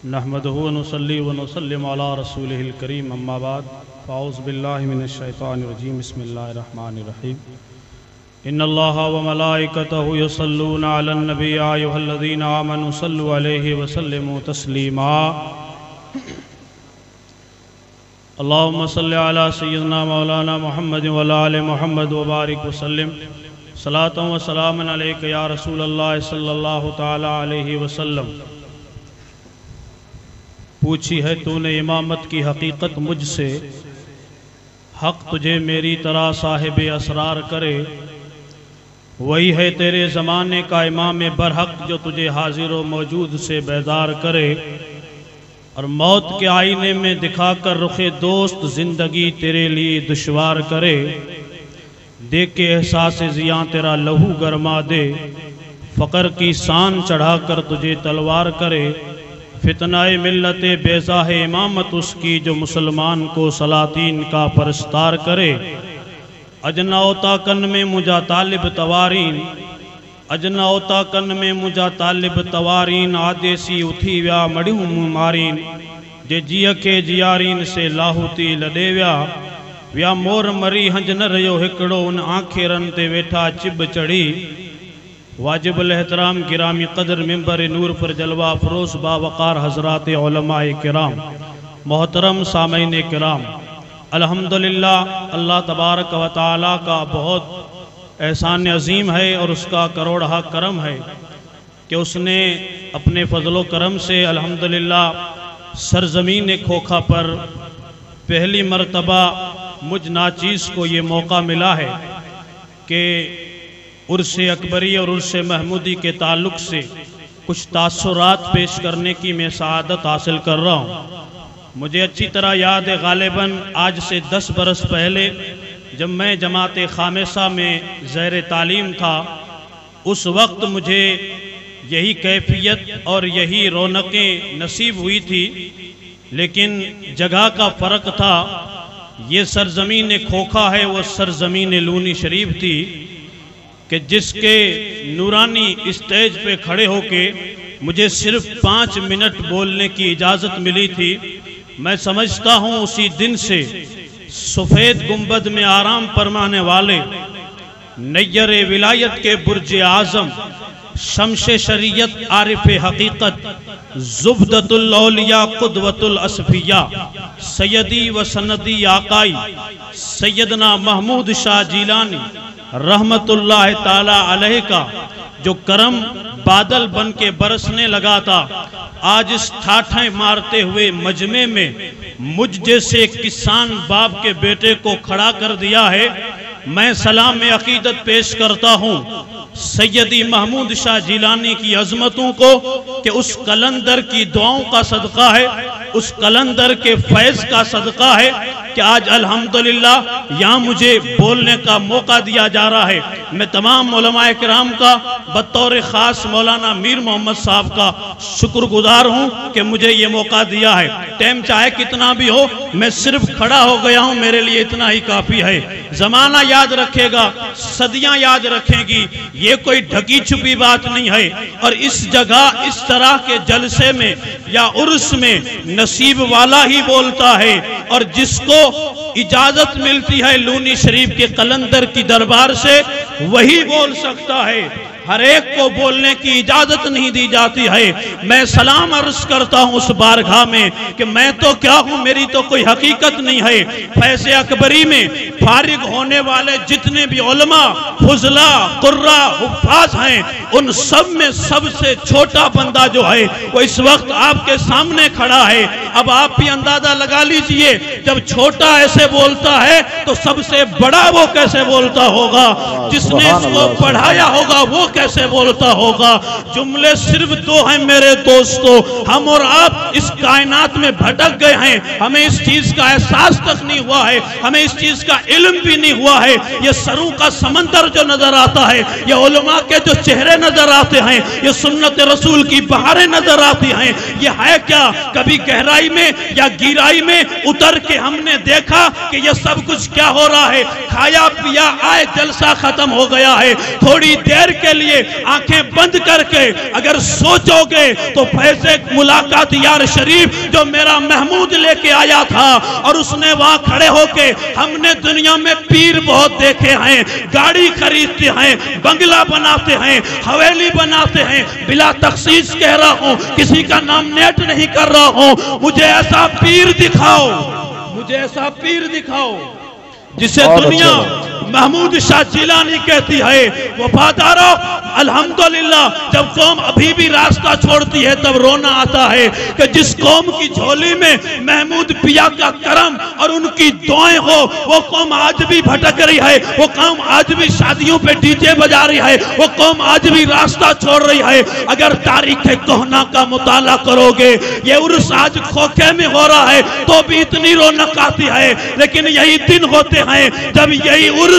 नहमदुहु व नुसल्ली व नुसल्लिम अला रसूलिहिल करीम अम्मा बाद फ़ाऊज़ु बिल्लाहि मिनश शैतानिर रजीम बिस्मिल्लाहिर रहमानिर रहीम इन्नल्लाहा व मलाइकतहु युसल्लूना अलन नबी या अय्युहल्लज़ीना आमनु सल्लु अलैहि व सल्लिमू तस्लीमा अल्लाहुम्मा सल्लि अला सय्यिदिना मौलाना मुहम्मद व अला आलि मुहम्मद व बारिक व सल्लिम सलातन व सलामन अलैका या रसूलल्लाह सल्लल्लाहु तआला अलैहि वसल्लम। पूछी है तूने इमामत की हकीकत मुझसे, हक तुझे मेरी तरह साहिब असरार करे। वही है तेरे ज़माने का इमाम बरहक जो तुझे हाजिर व मौजूद से बेदार करे और मौत के आईने में दिखाकर रुखे दोस्त ज़िंदगी तेरे लिए दुश्वार करे। देख के एहसास ज़ियां तेरा लहू गरमा दे, फ़कर की शान चढ़ाकर तुझे तलवार करे। फितनाए मिल्लत बेज़ा है इमामत उसकी जो मुसलमान को सलातीन का परस्तार करे। अजनाओता कन में मुझा तालिब तवारीन, अजनाओता कन में मुझा तालिब तवारीन। आदेसी उथी व्या मड़ियूं मारीन, जे जिय के जियारीन से लाहूती लॾे व्या मोर मरी हंज न रहियो हिकिड़ो उन आखेरन ते वेठा चिब चढ़ी। वाजिबुल एहतराम गिरामी कदर मिंबर नूर पर जलवा फरोश बावकार हजरात उलमाए किराम, मोहतरम सामईन किराम, अल्हम्दुलिल्लाह अल्लाह तबारक व तआला का बहुत एहसान अजीम है और उसका करोड़हा करम है कि उसने अपने फजलो करम से अल्हम्दुलिल्लाह सरजमीन खोखा पर पहली मरतबा मुझ नाचीज़ को ये मौका मिला है कि उर्स अकबरी और उर्स महमूदी के ताल्लुक़ से कुछ तासुरात पेश करने की मैं सआदत हासिल कर रहा हूँ। मुझे अच्छी तरह याद है, गालिबन आज से 10 बरस पहले जब मैं जमात खामेसा में ज़ैर तालीम था, उस वक्त मुझे यही कैफियत और यही रौनकें नसीब हुई थी, लेकिन जगह का फ़र्क था। ये सरज़मीन खोखा है, वो सरज़मीन लूनी शरीफ थी कि जिसके नूरानी स्टेज पे खड़े होके मुझे सिर्फ 5 मिनट बोलने की इजाज़त मिली थी। मैं समझता हूँ उसी दिन से सफ़ेद गुंबद में आराम फरमाने वाले नैयर विलायत के बुर्ज आज़म, शमशे शरीयत आरिफ हकीकत, ज़ुब्दतुल औलिया क़ुदवतुल असफिया, सैयदी व सनदी आकाई सैयदना महमूद शाह जीलानी रहमतुल्लाह ताला अलैह का जो करम बादल बन के बरसने लगा था, आज इस ठाठें मारते हुए मजमे में मुझ जैसे किसान बाप के बेटे को खड़ा कर दिया है। मैं सलाम में अकीदत पेश करता हूँ सैयदी महमूद शाह जीलानी की अजमतों को कि उस कलंदर की दुआओं का सदका है, उस कलंदर के फैज़ का सदका है कि आज अल्हम्दुलिल्लाह यहाँ मुझे बोलने का मौका दिया जा रहा है। मैं तमाम उलमाए किराम का बतौर ख़ास मौलाना मीर मोहम्मद साहब का शुक्रगुजार हूँ कि मुझे ये मौका दिया है। टाइम चाहे कितना भी हो, मैं सिर्फ खड़ा हो गया हूँ, मेरे लिए इतना ही काफ़ी है। ज़माना याद रखेगा, सदियाँ याद रखेंगी, ये कोई ढकी छुपी बात नहीं है। और इस जगह इस तरह के जलसे में या उर्स में नसीब वाला ही बोलता है, और जिसको इजाजत मिलती है लूनी शरीफ के कलंदर की दरबार से वही बोल सकता है। हर एक को बोलने की इजाजत नहीं दी जाती है। मैं सलाम अर्ज करता हूँ उस बारगाह में कि मैं तो क्या हूँ, मेरी तो कोई हकीकत नहीं है। फैज़ अकबरी में फारिग होने वाले जितने भी उलमा, फुजला, कुर्रा, हुफ़ाज़ हैं, उन सब में सबसे छोटा बंदा जो है वो इस वक्त आपके सामने खड़ा है। अब आप भी अंदाजा लगा लीजिए, जब छोटा ऐसे बोलता है तो सबसे बड़ा वो कैसे बोलता होगा, जिसने इसको पढ़ाया होगा वो कैसे बोलता होगा। जुमले सिर्फ 2 हैं मेरे दोस्तों, हम और आप इस कायनात में भटक गए हैं, हमें इस चीज का एहसास तक नहीं हुआ है, हमें इस चीज का इल्म भी नहीं हुआ है। ये सरों का समंदर जो नजर आता है, ये उलमा के जो चेहरे नजर आते हैं, ये सुन्नत रसूल की बहारें नजर आती हैं, ये है क्या? कभी गहराई में या गिराई में उतर के हमने देखा कि ये सब कुछ क्या हो रहा है। खाया पिया आए, जलसा खत्म हो गया है, थोड़ी देर के लिए लिए आंखें बंद करके अगर सोचोगे तो फैज़े मुलाकात यार शरीफ जो मेरा महमूद लेके आया था, और उसने वहां खड़े होके, हमने दुनिया में पीर बहुत देखे हैं, गाड़ी खरीदते हैं, बंगला बनाते हैं, हवेली बनाते हैं, बिला तखसीस कह रहा हूं, किसी का नाम नेट नहीं कर रहा हूं, मुझे ऐसा पीर दिखाओ, मुझे ऐसा पीर दिखाओ जिसे दुनिया महमूद शाह जिलानी कहती है। वफादारों, अल्हम्दुलिल्लाह जब कौम अभी भी रास्ता छोड़ती है तब रोना आता है कि जिस कौम की झोली में महमूद पिया का करम और उनकी दुआएं हो, वो कौम आज भी भटक रही है, वो कौम आज भी शादियों पे डीजे बजा रही है, वो कौम आज भी रास्ता छोड़ रही है। अगर तारीख कोहना का मुताला करोगे, ये उर्स आज खोखे में हो रहा है तो भी इतनी रौनक आती है, लेकिन यही दिन होते हैं जब यही उर्स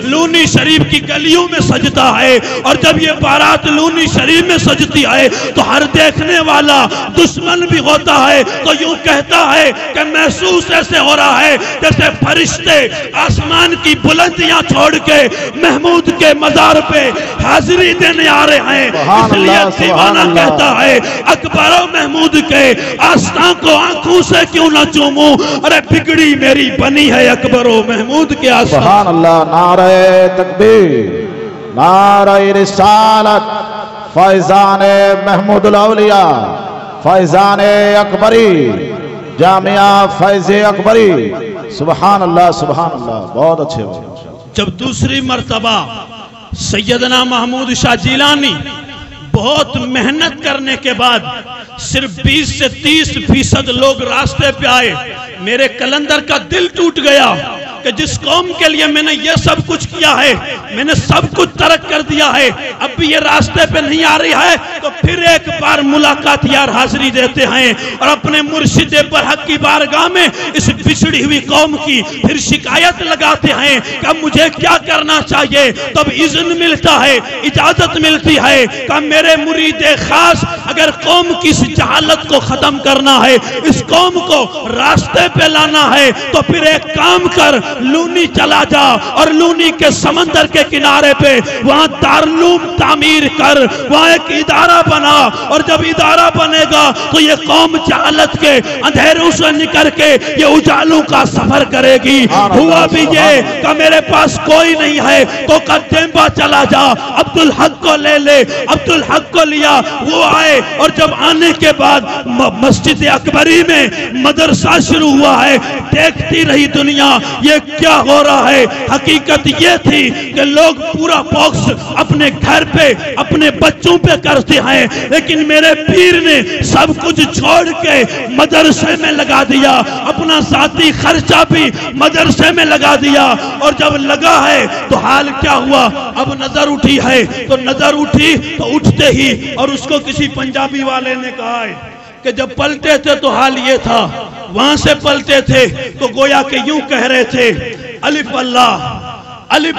लूनी शरीफ की गलियों में सजता है, और जब ये बारात लूनी शरीफ में सजती है तो हर देखने वाला दुश्मन भी होता है तो यूं कहता है कि महसूस ऐसे हो रहा है जैसे फरिश्ते आसमान की बुलंदियां छोड़ के महमूद के मजार पे हाजिरी देने आ रहे हैं। इसलिए दीवाना कहता है अकबर महमूद के आस्था को आंखों से क्यों ना चूमूं, अरे बिगड़ी मेरी बनी है अकबर महमूद के आस्था। सुभान अल्लाह, नारे तकबीर, नारे रिसालत, फैजान महमूदुल औलिया, फैजान अकबरी, जामिया फैज अकबरी। सुभान अल्लाह, सुभान अल्लाह, बहुत अच्छे हो। जब दूसरी मर्तबा सैयदना महमूद शाह जिलानी बहुत मेहनत करने के बाद सिर्फ 20 से 30% लोग रास्ते पे आए, मेरे कलंदर का दिल टूट गया कि जिस कौम के लिए मैंने ये सब कुछ किया है, मैंने सब कुछ तर्क कर दिया है, अब भी ये रास्ते पे नहीं आ रही है, तो फिर एक बार मुलाकात यार हाजिरी देते हैं और अपने मुर्शिद बरहक की बारगाह में इस बिछड़ी हुई कौम की फिर शिकायत लगाते हैं कि अब मुझे क्या करना चाहिए। तब इज़्न मिलता है, इजाजत मिलती है कि मेरे मुरीद खास अगर कौम की इस जहालत को खत्म करना है, इस कौम को रास्ते पे लाना है, तो फिर एक काम कर, लूनी चला जा और लूनी के समंदर के किनारे पे वहां दारुलूम तामीर कर, वहां एक इदारा बना, और जब इदारा बनेगा तो ये कौम जहालत के अंधेरों से निकल के ये उजालों का सफर करेगी। हुआ भी ये कि मेरे पास कोई नहीं है तो कद्देम्बा चला जा, अब्दुल हक को ले ले, अब्दुल हक को लिया, वो आए, और जब आने के बाद मस्जिद अकबरी में मदरसा शुरू हुआ है, देखती रही दुनिया ये क्या हो रहा है। हकीकत ये थी कि लोग पूरा बॉक्स अपने घर पे अपने बच्चों पे करते हैं, लेकिन मेरे पीर ने सब कुछ छोड़ के मदरसे में लगा दिया, अपना साथी खर्चा भी मदरसे में लगा दिया। और जब लगा है तो हाल क्या हुआ, अब नजर उठी है तो नजर उठी तो उठते ही, और उसको किसी पंजाबी वाले ने कहा है कि जब पलटे थे तो हाल ये था, वहां से पलटे थे तो गोया के यूं कह रहे थे, अलिफ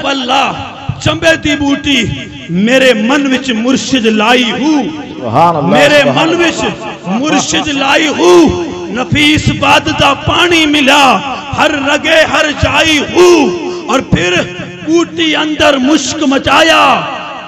अल्लाह चंबे दी बूटी मेरे मन विच मुर्शिद लाई हूं, मेरे मन विच मुर्शिद लाई हूं, नफीस बाद दा पानी मिला हर रगे हर जाई हूं। और फिर बूटी अंदर मुश्क मचाया,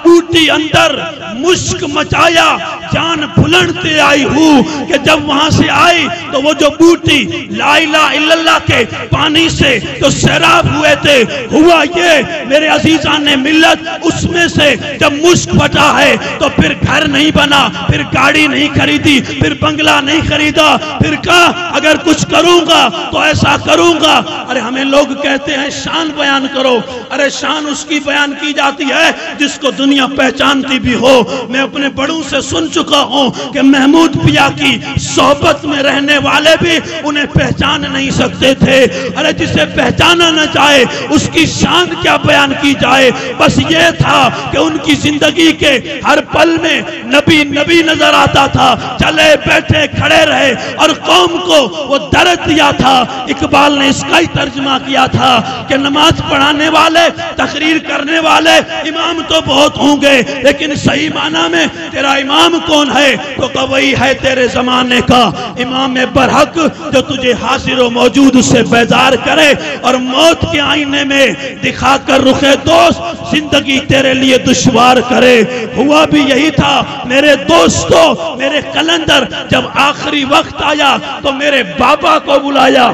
बूटी अंदर मुश्क मचाया, जान फुलनते आई हूँ कि जब वहां से आई तो वो जो बूटी ला इलाहा इल्लल्लाह के पानी से तो सैराब हुए थे, हुआ ये मेरे अजीजान ने मिल्लत, उसमें से जब मुश्क फटा है तो फिर घर नहीं बना, फिर गाड़ी नहीं खरीदी, फिर बंगला नहीं खरीदा, फिर कहा अगर कुछ करूंगा तो ऐसा करूंगा। अरे हमें लोग कहते हैं शान बयान करो, अरे शान उसकी बयान की जाती है जिसको दुनिया पहचानती भी हो। मैं अपने बड़ों से सुन चुका हूं कि महमूद पिया की सोहबत में रहने वाले भी उन्हें पहचान नहीं सकते थे। अरे जिसे पहचाना न चाहे उसकी शान क्या बयान की जाए। बस ये था कि उनकी जिंदगी के हर पल में नबी नबी नजर आता था, चले बैठे खड़े रहे और कौम को वो दर्द दिया था। इकबाल ने इसका ही तर्जुमा किया था कि नमाज पढ़ाने वाले, तकरीर करने वाले इमाम तो बहुत होंगे, लेकिन सही माना में तेरा इमाम कौन है? तो वही है तेरे जमाने का इमाम बरहक, जो तुझे हाजिर व मौजूद से बेजार करे और मौत के आईने में दिखाकर रुखे दोस्त जिंदगी तेरे लिए दुश्वार करे। हुआ भी यही था मेरे दोस्तों, मेरे कलंदर जब आखिरी वक्त आया तो मेरे बाबा को बुलाया।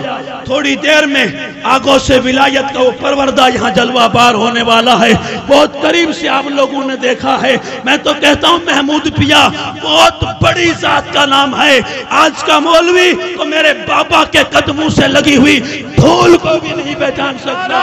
थोड़ी देर में आगों से विलायत का वो परवरदा यहाँ जलवा बार होने वाला है, बहुत करीब से आप लोगों ने देखा है। मैं तो कहता हूँ महमूद पिया बहुत बड़ी जात का नाम है। आज का मौलवी तो मेरे बाबा के कदमों से लगी हुई धूल को भी नहीं पहचान सकता।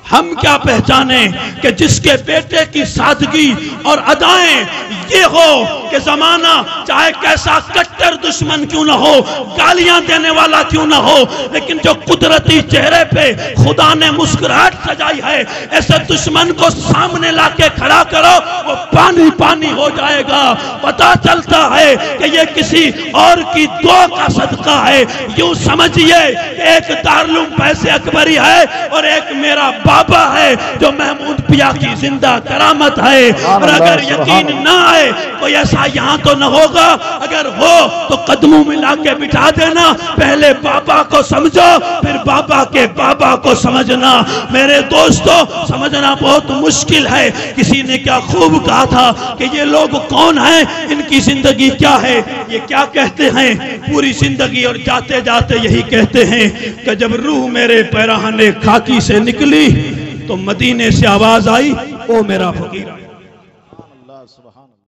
हम क्या पहचाने कि जिसके बेटे की सादगी और अदाएं ये हो कि जमाना चाहे कैसा कट्टर दुश्मन क्यों ना हो, गालियां देने वाला क्यों ना हो, लेकिन जो कुदरती चेहरे पे खुदा ने मुस्कुराहट सजाई है, ऐसे दुश्मन को सामने लाके खड़ा करो, वो पानी पानी हो जाएगा। पता चलता है कि ये किसी और की दुआ का सदका है। यूं समझिए एक दारुल पैसे अकबरी है और एक मेरा बाबा है जो महमूद पिया की जिंदा करामत है। और अगर यकीन ना आए तो ऐसा यहाँ तो न होगा, अगर हो तो कदमों में लाके बिठा देना। पहले बाबा को समझो, फिर बाबा के बाबा को समझना। मेरे दोस्तों, समझना बहुत मुश्किल है। किसी ने क्या खूब कहा था कि ये लोग कौन हैं, इनकी जिंदगी क्या है, ये क्या कहते हैं पूरी जिंदगी, और जाते जाते यही कहते हैं कि जब रूह मेरे पैराहने खाकी से निकली तो मदीने से आवाज आई, ओ मेरा फकीर।